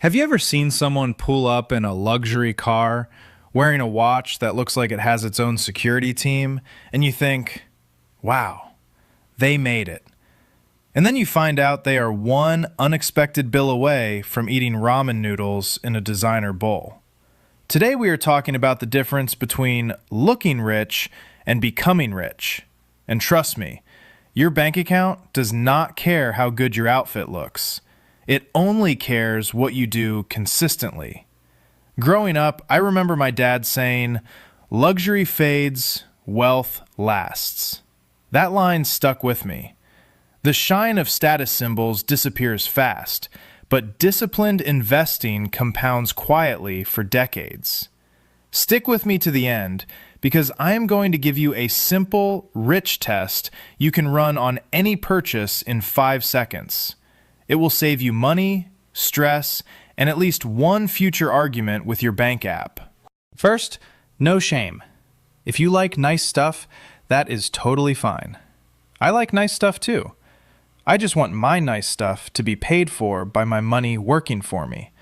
Have you ever seen someone pull up in a luxury car wearing a watch that looks like it has its own security team, and you think, wow, they made it. And then you find out they are one unexpected bill away from eating ramen noodles in a designer bowl. Today we are talking about the difference between looking rich and becoming rich. And trust me, your bank account does not care how good your outfit looks. It only cares what you do consistently. Growing up, I remember my dad saying, "Luxury fades, wealth lasts." That line stuck with me. The shine of status symbols disappears fast, but disciplined investing compounds quietly for decades. Stick with me to the end, because I am going to give you a simple, rich test you can run on any purchase in 5 seconds. It will save you money, stress, and at least one future argument with your bank app. First, no shame. If you like nice stuff, that is totally fine. I like nice stuff too. I just want my nice stuff to be paid for by my money working for me,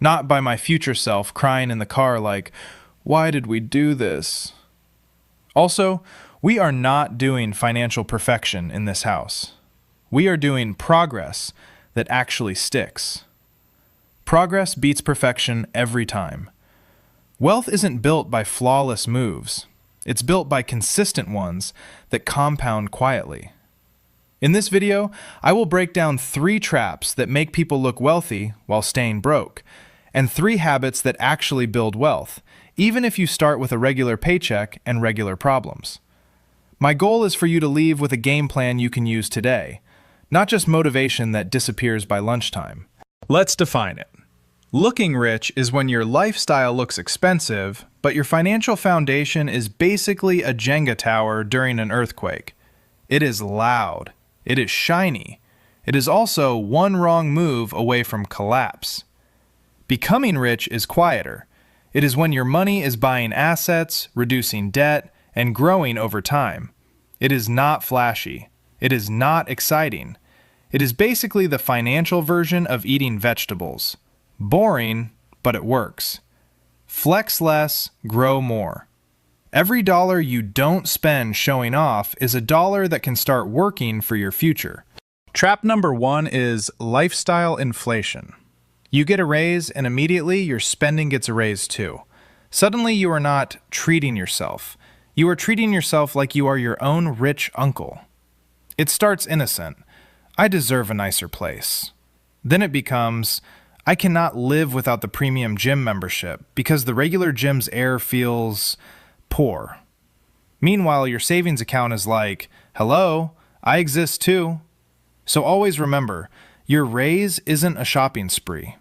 not by my future self crying in the car like, "Why did we do this?" Also, we are not doing financial perfection in this house. We are doing progress that actually sticks. Progress beats perfection every time. Wealth isn't built by flawless moves. It's built by consistent ones that compound quietly. In this video, I will break down 3 traps that make people look wealthy while staying broke, and 3 habits that actually build wealth, even if you start with a regular paycheck and regular problems. My goal is for you to leave with a game plan you can use today, not just motivation that disappears by lunchtime. Let's define it. Looking rich is when your lifestyle looks expensive, but your financial foundation is basically a Jenga tower during an earthquake. It is loud. It is shiny. It is also one wrong move away from collapse. Becoming rich is quieter. It is when your money is buying assets, reducing debt, and growing over time. It is not flashy. It is not exciting. It is basically the financial version of eating vegetables. Boring, but it works. Flex less, grow more. Every dollar you don't spend showing off is a dollar that can start working for your future. Trap number 1 is lifestyle inflation. You get a raise and immediately your spending gets a raise too. Suddenly you are not treating yourself. You are treating yourself like you are your own rich uncle. It starts innocent. I deserve a nicer place. Then it becomes, I cannot live without the premium gym membership because the regular gym's air feels poor. Meanwhile, your savings account is like, hello, I exist too. So always remember, your raise isn't a shopping spree.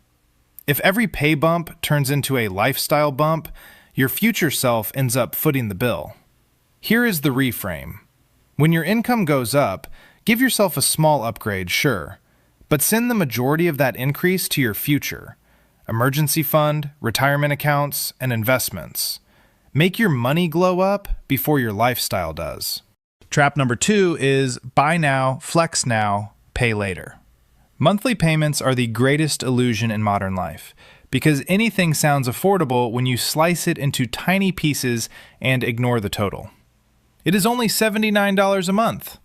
If every pay bump turns into a lifestyle bump, your future self ends up footing the bill. Here is the reframe. When your income goes up, give yourself a small upgrade, sure, but send the majority of that increase to your future. Emergency fund, retirement accounts, and investments. Make your money glow up before your lifestyle does. Trap number 2 is buy now, flex now, pay later. Monthly payments are the greatest illusion in modern life because anything sounds affordable when you slice it into tiny pieces and ignore the total. It is only $79 a month.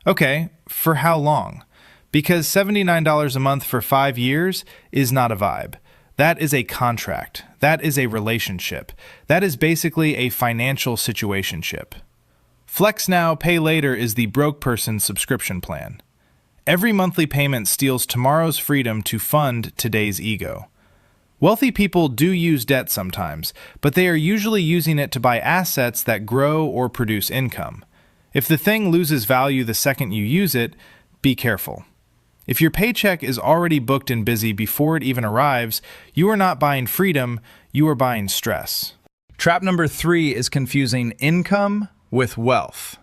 Okay, for how long? Because $79 a month for 5 years is not a vibe. That is a contract. That is a relationship. That is basically a financial situationship. Flex now, pay later is the broke person's subscription plan. Every monthly payment steals tomorrow's freedom to fund today's ego. Wealthy people do use debt sometimes, but they are usually using it to buy assets that grow or produce income. If the thing loses value the second you use it, be careful. If your paycheck is already booked and busy before it even arrives, you are not buying freedom, you are buying stress. Trap number 3 is confusing income with wealth.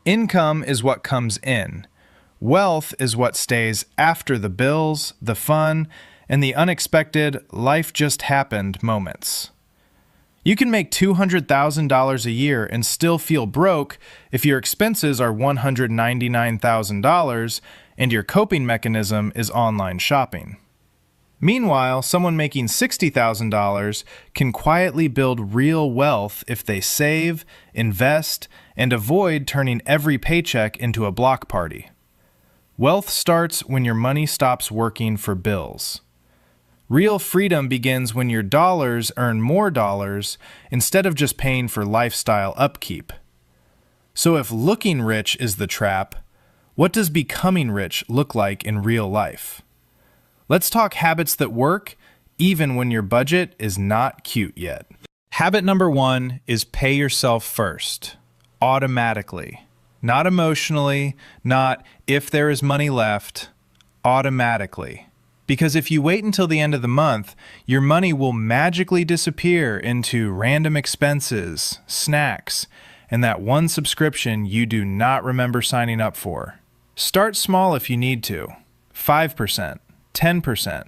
Income is what comes in. Wealth is what stays after the bills, the fun, and the unexpected life just happened moments. You can make $200,000 a year and still feel broke if your expenses are $199,000 and your coping mechanism is online shopping. Meanwhile, someone making $60,000 can quietly build real wealth if they save, invest, and avoid turning every paycheck into a block party. Wealth starts when your money stops working for bills. Real freedom begins when your dollars earn more dollars instead of just paying for lifestyle upkeep. So if looking rich is the trap, what does becoming rich look like in real life? Let's talk habits that work even when your budget is not cute yet. Habit number 1 is pay yourself first, automatically. Not emotionally, not if there is money left, automatically. Because if you wait until the end of the month, your money will magically disappear into random expenses, snacks, and that one subscription you do not remember signing up for. Start small if you need to. 5%, 10%.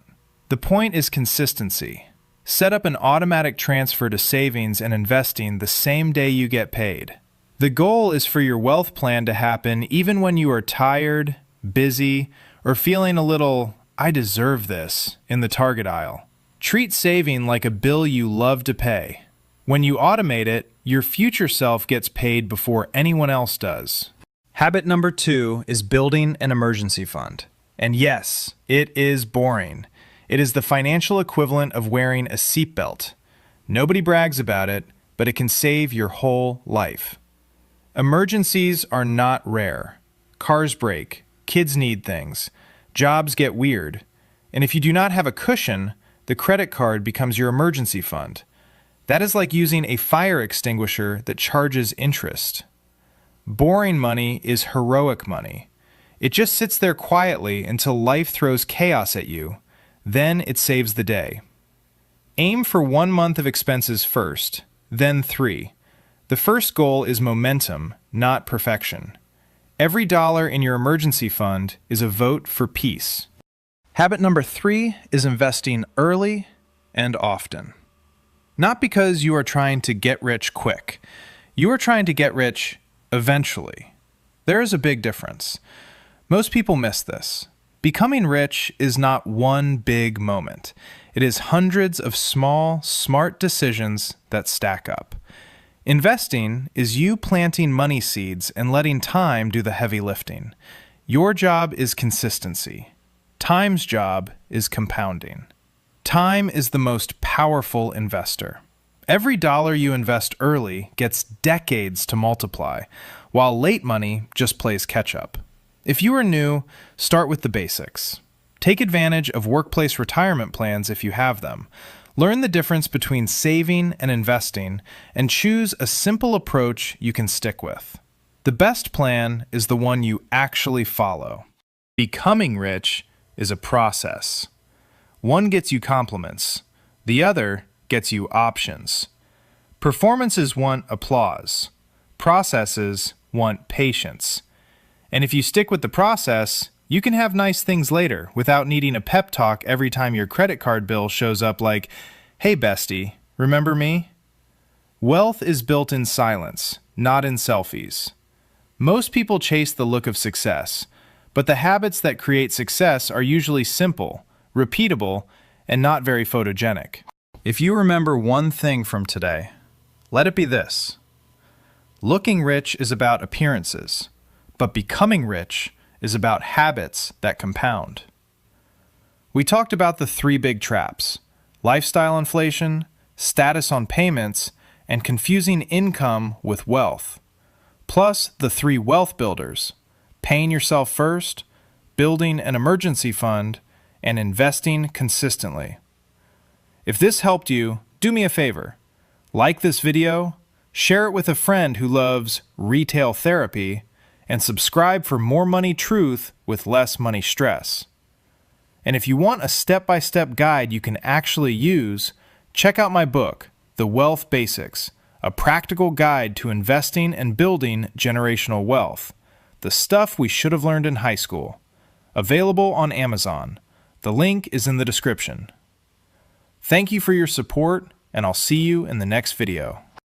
The point is consistency. Set up an automatic transfer to savings and investing the same day you get paid. The goal is for your wealth plan to happen even when you are tired, busy, or feeling a little, "I deserve this," in the Target aisle. Treat saving like a bill you love to pay. When you automate it, your future self gets paid before anyone else does. Habit number 2 is building an emergency fund. And yes, it is boring. It is the financial equivalent of wearing a seatbelt. Nobody brags about it, but it can save your whole life. Emergencies are not rare. Cars break, kids need things, jobs get weird, and if you do not have a cushion, the credit card becomes your emergency fund. That is like using a fire extinguisher that charges interest. Boring money is heroic money. It just sits there quietly until life throws chaos at you. Then it saves the day. Aim for 1 month of expenses first, then 3. The first goal is momentum, not perfection. Every dollar in your emergency fund is a vote for peace. Habit number 3 is investing early and often. Not because you are trying to get rich quick. You are trying to get rich eventually. There is a big difference. Most people miss this. Becoming rich is not one big moment. It is hundreds of small, smart decisions that stack up. Investing is you planting money seeds and letting time do the heavy lifting. Your job is consistency. Time's job is compounding. Time is the most powerful investor. Every dollar you invest early gets decades to multiply, while late money just plays catch-up. If you are new, start with the basics. Take advantage of workplace retirement plans if you have them. Learn the difference between saving and investing, and choose a simple approach you can stick with. The best plan is the one you actually follow. Becoming rich is a process. One gets you compliments. The other gets you options. Performances want applause. Processes want patience. And if you stick with the process, you can have nice things later without needing a pep talk every time your credit card bill shows up like, "Hey bestie, remember me?" Wealth is built in silence, not in selfies. Most people chase the look of success, but the habits that create success are usually simple, repeatable, and not very photogenic. If you remember one thing from today, let it be this. Looking rich is about appearances, but becoming rich is about habits that compound. We talked about the 3 big traps: lifestyle inflation, status on payments, and confusing income with wealth. Plus the 3 wealth builders: paying yourself first, building an emergency fund, and investing consistently. If this helped you, do me a favor. Like this video, share it with a friend who loves retail therapy, and subscribe for more money truth with less money stress. And if you want a step-by-step guide you can actually use, check out my book, The Wealth Basics, a practical guide to investing and building generational wealth. The stuff we should have learned in high school. Available on Amazon. The link is in the description. Thank you for your support, and I'll see you in the next video.